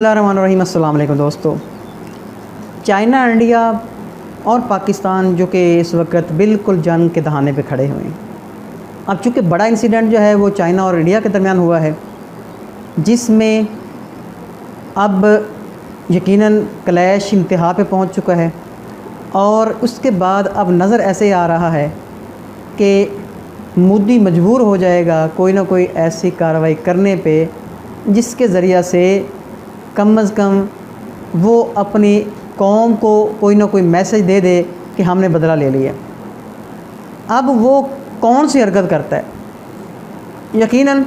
बिस्मिल्लाहिर्रहमानिर्रहीम। अस्सलाम वालेकुम दोस्तों। चाइना, इंडिया और पाकिस्तान जो कि इस वक्त बिल्कुल जंग के दहाने पे खड़े हुए हैं। अब चूँकि बड़ा इंसिडेंट जो है वो चाइना और इंडिया के दरमियान हुआ है, जिसमें अब यकीनन क्लैश इंतहा पे पहुंच चुका है और उसके बाद अब नज़र ऐसे आ रहा है कि मोदी मजबूर हो जाएगा कोई ना कोई ऐसी कार्रवाई करने पे जिसके ज़रिया से कम अज़ कम वो अपनी कौम को कोई ना कोई मैसेज दे दे कि हमने बदला ले लिया। अब वो कौन सी हरकत करता है? यकीनन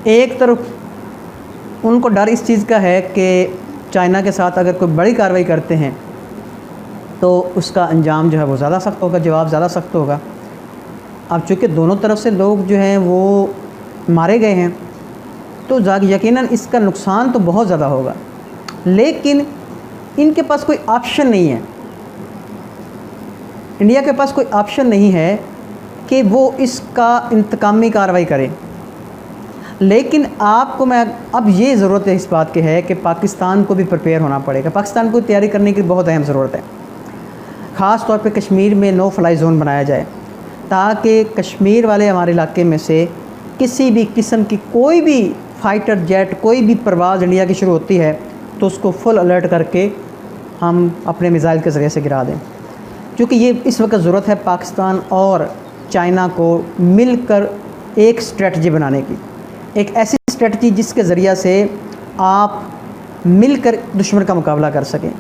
एक तरफ उनको डर इस चीज़ का है कि चाइना के साथ अगर कोई बड़ी कार्रवाई करते हैं तो उसका अंजाम जो है वो ज़्यादा सख्त होगा, जवाब ज़्यादा सख्त होगा। अब चूँकि दोनों तरफ से लोग जो हैं वो मारे गए हैं तो यकीनन इसका नुकसान तो बहुत ज़्यादा होगा, लेकिन इनके पास कोई ऑप्शन नहीं है। इंडिया के पास कोई ऑप्शन नहीं है कि वो इसका इंतकामी कार्रवाई करे। लेकिन आपको मैं अब ये ज़रूरत है इस बात की है कि पाकिस्तान को भी प्रिपेयर होना पड़ेगा। पाकिस्तान को तैयारी करने की बहुत अहम ज़रूरत है। ख़ास तौर पे कश्मीर में नो फ्लाई ज़ोन बनाया जाए ताकि कश्मीर वाले हमारे इलाके में से किसी भी किस्म की कोई भी फ़ाइटर जेट, कोई भी परवाज़ इंडिया की शुरू होती है तो उसको फुल अलर्ट करके हम अपने मिसाइल के ज़रिए से गिरा दें। क्योंकि ये इस वक्त ज़रूरत है पाकिस्तान और चाइना को मिलकर एक स्ट्रेटजी बनाने की, एक ऐसी स्ट्रेटजी जिसके ज़रिए से आप मिलकर दुश्मन का मुकाबला कर सकें,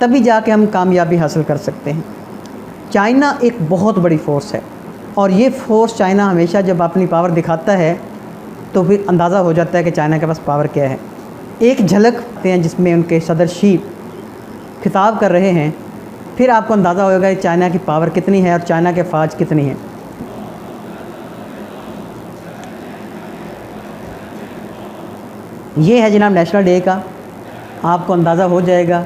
तभी जाके हम कामयाबी हासिल कर सकते हैं। चाइना एक बहुत बड़ी फ़ोर्स है और ये फ़ोर्स चाइना हमेशा जब अपनी पावर दिखाता है तो फिर अंदाज़ा हो जाता है कि चाइना के पास पावर क्या है। एक झलक देखते हैं जिसमें उनके सदर शी खिताब कर रहे हैं, फिर आपको अंदाज़ा होगा कि चाइना की पावर कितनी है और चाइना के फ़ौज कितनी है। ये है जनाब नेशनल डे का, आपको अंदाज़ा हो जाएगा।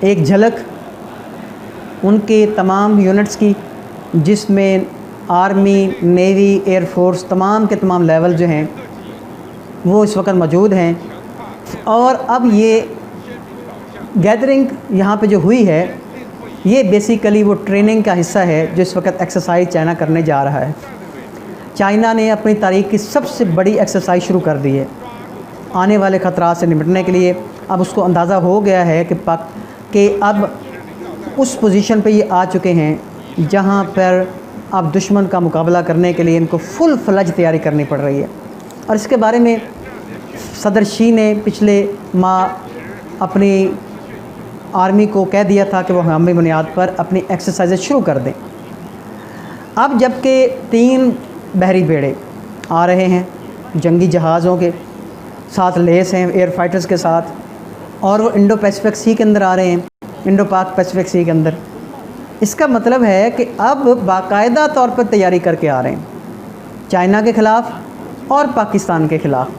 एक झलक उनके तमाम यूनिट्स की, जिसमें आर्मी, नेवी, एयरफोर्स, तमाम के तमाम लेवल जो हैं वो इस वक्त मौजूद हैं। और अब ये गैदरिंग यहाँ पे जो हुई है ये बेसिकली वो ट्रेनिंग का हिस्सा है जो इस वक्त एक्सरसाइज चाइना करने जा रहा है। चाइना ने अपनी तारीख की सबसे बड़ी एक्सरसाइज शुरू कर दी है आने वाले ख़तरात से निपटने के लिए। अब उसको अंदाज़ा हो गया है कि अब उस पोजीशन पे ये आ चुके हैं जहाँ पर अब दुश्मन का मुकाबला करने के लिए इनको फुल फ्लज तैयारी करनी पड़ रही है। और इसके बारे में सदर शी ने पिछले माह अपनी आर्मी को कह दिया था कि वो हंगामी बुनियाद पर अपनी एक्सरसाइज शुरू कर दें। अब जबकि 3 बहरी बेड़े आ रहे हैं जंगी जहाज़ों के साथ लेस हैं, एयर फाइटर्स के साथ, और वो इंडो पैसिफिक सी के अंदर आ रहे हैं, इंडो पाक पैसिफिक सी के अंदर। इसका मतलब है कि अब बाकायदा तौर पर तैयारी करके आ रहे हैं चाइना के ख़िलाफ़ और पाकिस्तान के ख़िलाफ़।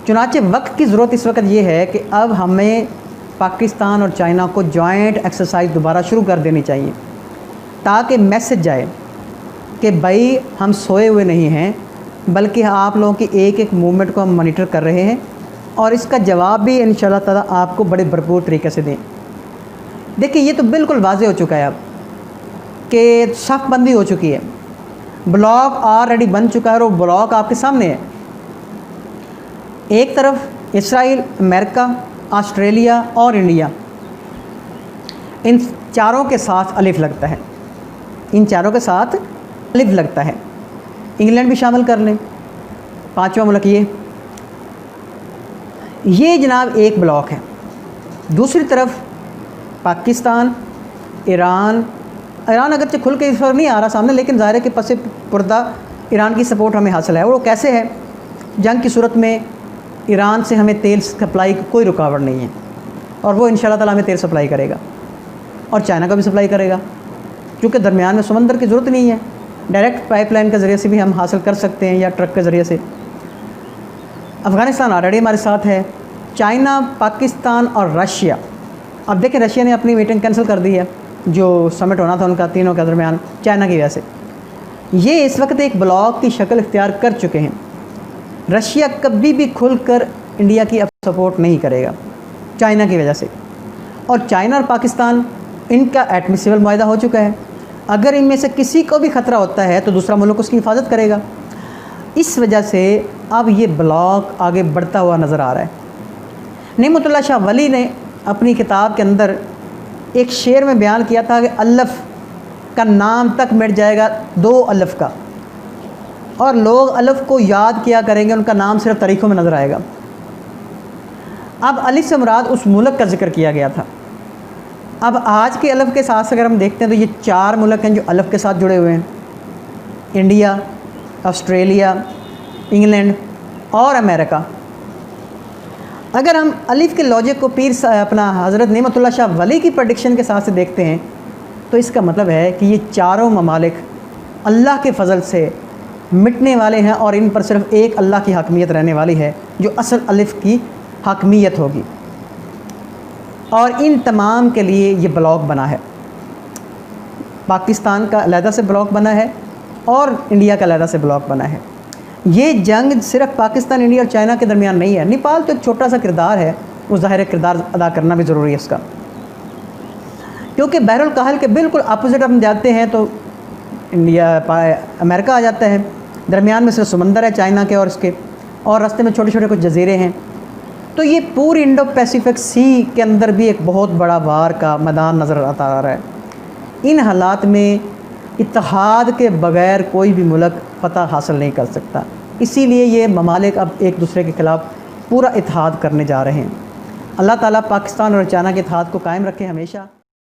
चुनांचे वक्त की ज़रूरत इस वक्त ये है कि अब हमें पाकिस्तान और चाइना को जॉइंट एक्सरसाइज दोबारा शुरू कर देनी चाहिए ताकि मैसेज जाए कि भाई हम सोए हुए नहीं हैं, बल्कि आप लोगों की एक एक मूवमेंट को हम मॉनिटर कर रहे हैं और इसका जवाब भी इंशाल्लाह ताला आपको बड़े भरपूर तरीके से दें। देखिए ये तो बिल्कुल वाज़ेह हो चुका है अब कि सफ़बंदी हो चुकी है, ब्लॉक ऑलरेडी बन चुका है और वो ब्लॉक आपके सामने है। एक तरफ इसराइल, अमेरिका, ऑस्ट्रेलिया और इंडिया, इन चारों के साथ अलिफ लगता है, इन चारों के साथ अलिफ लगता है। इंग्लैंड भी शामिल कर लें, 5वां मुल्क ये जनाब एक ब्लॉक है। दूसरी तरफ पाकिस्तान, ईरान अगरचे खुल के इस पर नहीं आ रहा सामने, लेकिन ज़ाहिर है कि पसे पर्दा ईरान की सपोर्ट हमें हासिल है। वो कैसे है? जंग की सूरत में ईरान से हमें तेल सप्लाई की कोई रुकावट नहीं है और वो इंशाल्लाह ताला हमें तेल सप्लाई करेगा और चाइना का भी सप्लाई करेगा, क्योंकि दरमियान में समंदर की ज़रूरत नहीं है। डायरेक्ट पाइपलाइन के ज़रिए से भी हम हासिल कर सकते हैं या ट्रक के ज़रिए से। अफ़गानिस्तान ऑलरेडी हमारे साथ है। चाइना, पाकिस्तान और रशिया, अब देखें रशिया ने अपनी मीटिंग कैंसिल कर दी है जो समिट होना था उनका तीनों के दरमियान, चाइना की वजह से ये इस वक्त एक ब्लॉक की शक्ल इख्तियार कर चुके हैं। रशिया कभी भी खुलकर इंडिया की अब सपोर्ट नहीं करेगा चाइना की वजह से, और चाइना और पाकिस्तान इनका एडमिसिबल मुआहदा हो चुका है। अगर इनमें से किसी को भी ख़तरा होता है तो दूसरा मुल्क उसकी हिफाजत करेगा। इस वजह से अब ये ब्लॉक आगे बढ़ता हुआ नज़र आ रहा है। नेमतुल्लाह शाह वली ने अपनी किताब के अंदर एक शेर में बयान किया था कि अल्फ़ का नाम तक मिट जाएगा, 2 अल्फ़ का, और लोग अल्फ़ को याद किया करेंगे, उनका नाम सिर्फ तारीख़ों में नज़र आएगा। अब अलिफ़ से मुराद उस मुल्क का जिक्र किया गया था। अब आज के अल्फ़ के साथ अगर हम देखते हैं तो ये 4 मुल्क हैं जो अल्फ़ के साथ जुड़े हुए हैं, इंडिया, ऑस्ट्रेलिया, इंग्लैंड और अमेरिका। अगर हम अलिफ़ के लॉजिक को पीर अपना हज़रत नेमतुल्लाह शाह वली की प्रेडिक्शन के साथ से देखते हैं तो इसका मतलब है कि ये चारों ममालिक अल्लाह के फ़ज़ल से मिटने वाले हैं और इन पर सिर्फ एक अल्लाह की हकमियत रहने वाली है जो असल अलिफ़ की हकमियत होगी। और इन तमाम के लिए ये ब्लॉक बना है। पाकिस्तान का अलहदा से ब्लॉक बना है और इंडिया का अलहदा से ब्लॉक बना है। ये जंग सिर्फ पाकिस्तान, इंडिया और चाइना के दरमियान नहीं है। नेपाल तो एक छोटा सा किरदार है, उस ज़ाहिर किरदार अदा करना भी ज़रूरी है उसका, क्योंकि बहरुल कहल के बिल्कुल अपोजिट हम जाते हैं तो इंडिया अमेरिका आ जाता है। दरमियान में सिर्फ समंदर है चाइना के और इसके, और रास्ते में छोटे छोटे कुछ जजीरे हैं। तो ये पूरी इंडो पैसिफिक सी के अंदर भी एक बहुत बड़ा वार का मैदान नज़र आता आ रहा है। इन हालात में इत्तेहाद के बग़ैर कोई भी मुल्क फतह हासिल नहीं कर सकता। इसीलिए ये ममालिक अब एक दूसरे के ख़िलाफ़ पूरा इत्तेहाद करने जा रहे हैं। अल्लाह ताला पाकिस्तान और चाइना के इत्तेहाद को कायम रखे हमेशा।